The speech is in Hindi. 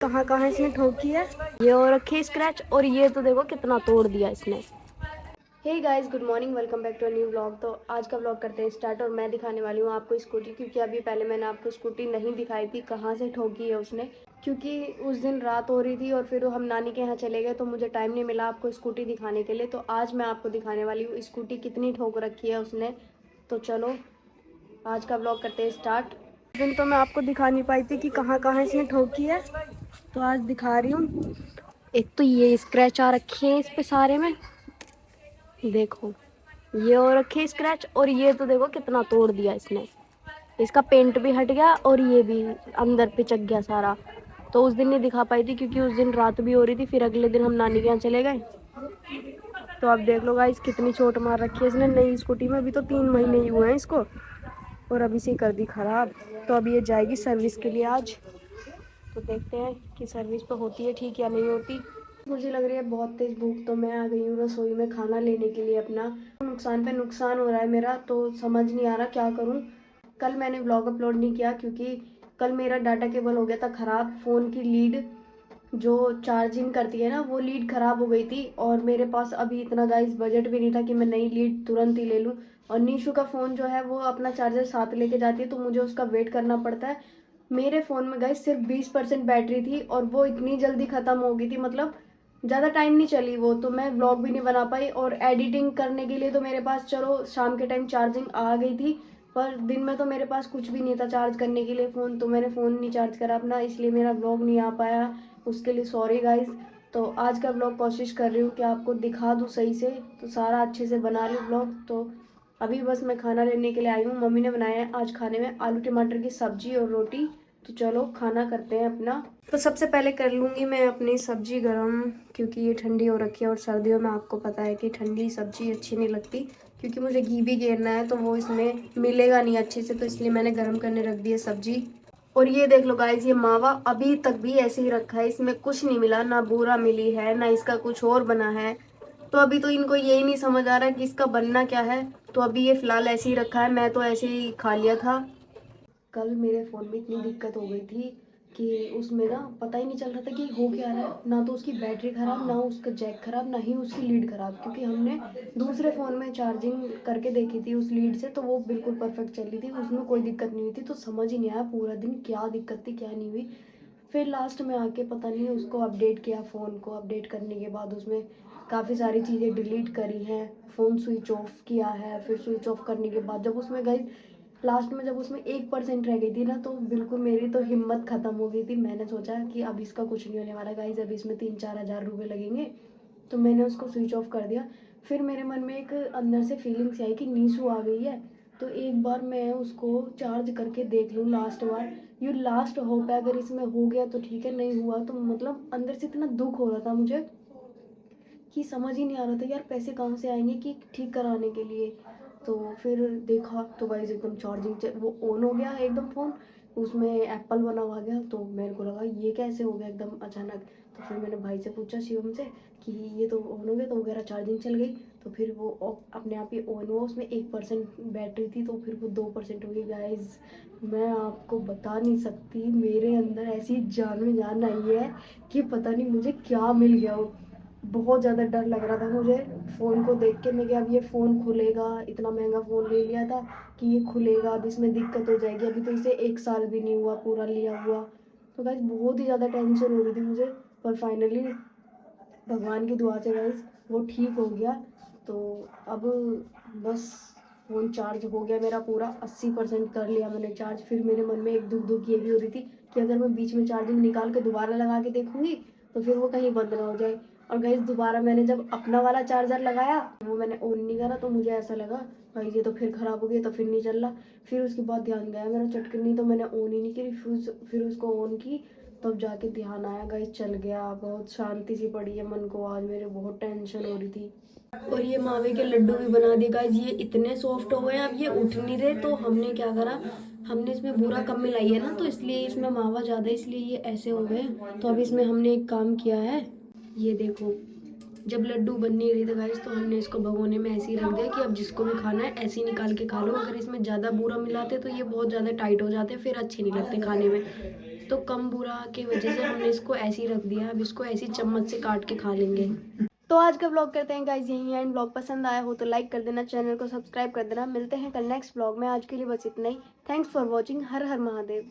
कहाँ कहाँ इसने ठोकी है। ये और रखी स्क्रैच, और ये तो देखो कितना तोड़ दिया इसने। Hey guys, good morning, welcome back to a new vlog. तो आज का व्लॉग करते हैं स्टार्ट, और मैं दिखाने वाली हूँ आपको स्कूटी, क्योंकि अभी पहले मैंने आपको स्कूटी नहीं दिखाई थी कहाँ से ठोकी है उसने, क्योंकि उस दिन रात हो रही थी और फिर हम नानी के यहाँ चले गए तो मुझे टाइम नहीं मिला आपको स्कूटी दिखाने के लिए। तो आज मैं आपको दिखाने वाली हूँ स्कूटी कितनी ठोक रखी है उसने। तो चलो आज का व्लॉग करते हैं स्टार्ट। उस दिन तो मैं आपको दिखा नहीं पाई थी कि कहाँ कहाँ इसने ठोकी है, तो आज दिखा रही हूँ। एक तो ये स्क्रैच आ रखे हैं इस पे सारे में, देखो ये और रखे स्क्रैच, और ये तो देखो कितना तोड़ दिया इसने। इसका पेंट भी हट गया और ये भी अंदर पिचक गया सारा। तो उस दिन नहीं दिखा पाई थी क्योंकि उस दिन रात भी हो रही थी, फिर अगले दिन हम नानी के यहाँ चले गए। तो अब देख लो गाइस कितनी चोट मार रखी है इसने नई स्कूटी में। अभी तो 3 महीने ही हुए हैं इसको, और अभी से कर दी खराब। तो अभी ये जाएगी सर्विस के लिए आज, तो देखते हैं कि सर्विस पे होती है ठीक या नहीं होती। मुझे लग रही है बहुत तेज भूख, तो मैं आ गई हूँ रसोई में खाना लेने के लिए अपना। नुकसान पे नुकसान हो रहा है मेरा, तो समझ नहीं आ रहा क्या करूँ। कल मैंने व्लॉग अपलोड नहीं किया क्योंकि कल मेरा डाटा केबल हो गया था ख़राब। फ़ोन की लीड जो चार्जिंग करती है ना, वो लीड ख़राब हो गई थी, और मेरे पास अभी इतना गाइस बजट भी नहीं था कि मैं नई लीड तुरंत ही ले लूँ। और नीशू का फ़ोन जो है वो अपना चार्जर साथ लेके जाती है, तो मुझे उसका वेट करना पड़ता है। मेरे फ़ोन में गाइस सिर्फ 20% बैटरी थी, और वो इतनी जल्दी ख़त्म हो गई थी, मतलब ज़्यादा टाइम नहीं चली वो। तो मैं व्लॉग भी नहीं बना पाई, और एडिटिंग करने के लिए तो मेरे पास चलो शाम के टाइम चार्जिंग आ गई थी, पर दिन में तो मेरे पास कुछ भी नहीं था चार्ज करने के लिए फ़ोन। तो मैंने फ़ोन नहीं चार्ज करा अपना, इसलिए मेरा व्लॉग नहीं आ पाया। उसके लिए सॉरी गाइस। तो आज का व्लॉग कोशिश कर रही हूँ कि आपको दिखा दूँ सही से, तो सारा अच्छे से बना लूँ व्लॉग। तो अभी बस मैं खाना लेने के लिए आई हूँ। मम्मी ने बनाया है आज खाने में आलू टमाटर की सब्जी और रोटी। तो चलो खाना करते हैं अपना। तो सबसे पहले कर लूँगी मैं अपनी सब्जी गरम, क्योंकि ये ठंडी हो रखी है, और सर्दियों में आपको पता है कि ठंडी सब्जी अच्छी नहीं लगती, क्योंकि मुझे घी भी घेरना है तो वो इसमें मिलेगा नहीं अच्छे से, तो इसलिए मैंने गर्म करने रख दी है सब्जी। और ये देख लो गाइस, ये मावा अभी तक भी ऐसे ही रखा है, इसमें कुछ नहीं मिला, ना बूरा मिली है ना इसका कुछ और बना है। तो अभी तो इनको यही नहीं समझ आ रहा कि इसका बनना क्या है। तो अभी ये फिलहाल ऐसे ही रखा है, मैं तो ऐसे ही खा लिया था। कल मेरे फ़ोन में इतनी दिक्कत हो गई थी कि उसमें ना पता ही नहीं चल रहा था कि हो क्या रहा है। ना तो उसकी बैटरी ख़राब, ना उसका जैक ख़राब, ना ही उसकी लीड ख़राब, क्योंकि हमने दूसरे फ़ोन में चार्जिंग करके देखी थी उस लीड से, तो वो बिल्कुल परफेक्ट चल रही थी, उसमें कोई दिक्कत नहीं हुई थी। तो समझ ही नहीं आया पूरा दिन क्या दिक्कत थी क्या नहीं हुई। फिर लास्ट में आके पता नहीं उसको अपडेट किया, फ़ोन को अपडेट करने के बाद उसमें काफ़ी सारी चीज़ें डिलीट करी हैं, फ़ोन स्विच ऑफ किया है। फिर स्विच ऑफ करने के बाद जब उसमें गई लास्ट में, जब उसमें 1% रह गई थी ना, तो बिल्कुल मेरी तो हिम्मत ख़त्म हो गई थी। मैंने सोचा कि अब इसका कुछ नहीं होने वाला गाइस, अब इसमें 3-4 हज़ार रुपये लगेंगे। तो मैंने उसको स्विच ऑफ कर दिया। फिर मेरे मन में एक अंदर से फीलिंग्स आई कि नीशू आ गई है, तो एक बार मैं उसको चार्ज करके देख लूँ लास्ट बार। ये लास्ट होप है, अगर इसमें हो गया तो ठीक है, नहीं हुआ तो मतलब अंदर से इतना दुख हो रहा था मुझे कि समझ ही नहीं आ रहा था यार पैसे कहाँ से आएंगे कि ठीक कराने के लिए। तो फिर देखा तो गाइस एकदम चार्जिंग वो ऑन हो गया एकदम फ़ोन, उसमें एप्पल बना हुआ आ गया। तो मेरे को लगा ये कैसे हो गया एकदम अचानक। तो फिर मैंने भाई से पूछा, शिवम से, कि ये तो ऑन हो गया, तो वगैरह चार्जिंग चल गई। तो फिर वो अपने आप ही ऑन हुआ, उसमें 1% बैटरी थी, तो फिर वो 2% हो गई गाइस। मैं आपको बता नहीं सकती, मेरे अंदर ऐसी जान में जान आई है कि पता नहीं मुझे क्या मिल गया हो। बहुत ज़्यादा डर लग रहा था मुझे फ़ोन को देख के। मैं कि अब ये फ़ोन खुलेगा, इतना महंगा फ़ोन ले लिया था कि ये खुलेगा, अब इसमें दिक्कत हो जाएगी। अभी तो इसे 1 साल भी नहीं हुआ पूरा लिया हुआ। तो गाइस बहुत ही ज़्यादा टेंशन हो रही थी मुझे, पर फाइनली भगवान की दुआ से गाइस वो ठीक हो गया। तो अब बस फ़ोन चार्ज हो गया मेरा पूरा, 80% कर लिया मैंने चार्ज। फिर मेरे मन में एक दुख ये भी हो रही थी कि अगर मैं बीच में चार्जिंग निकाल के दोबारा लगा के देखूँगी तो फिर वो कहीं बंद ना हो जाए। और गाइस दोबारा मैंने जब अपना वाला चार्जर लगाया, वो मैंने ऑन नहीं करा, तो मुझे ऐसा लगा भाई ये तो फिर ख़राब हो गया, तो फिर नहीं चल रहा। फिर उसके बाद ध्यान गया मेरा चटकनी, तो मैंने ऑन ही नहीं की। फिर उसको ऑन की, तब जाके ध्यान आया गाइस चल गया। बहुत शांति सी पड़ी है मन को, आज मेरे बहुत टेंशन हो रही थी। और ये मावे के लड्डू भी बना दिए गाइस, ये इतने सॉफ्ट हो गए हैं, अब ये उठ नहीं रहे। तो हमने क्या करा, हमने इसमें बूरा कम मिलाई है ना, तो इसलिए इसमें मावा ज़्यादा है, इसलिए ये ऐसे हो गए। तो अब इसमें हमने एक काम किया है, ये देखो, जब लड्डू बन नहीं रहे थे गाइस, तो हमने इसको भगोने में ऐसे ही रख दिया कि अब जिसको भी खाना है ऐसे ही निकाल के खा लो। अगर इसमें ज़्यादा बूरा मिलाते तो ये बहुत ज़्यादा टाइट हो जाते हैं, फिर अच्छे नहीं लगते खाने में। तो कम बुरा की वजह से हमने इसको ऐसे ही रख दिया। अब इसको ऐसी चम्मच से काट के खा लेंगे। तो आज का ब्लॉग करते हैं गाइस यहीं एंड। ब्लॉग पसंद आया हो तो लाइक कर देना, चैनल को सब्सक्राइब कर देना। मिलते हैं कल नेक्स्ट ब्लॉग में। आज के लिए बस इतना ही। Thanks for watching. हर हर महादेव।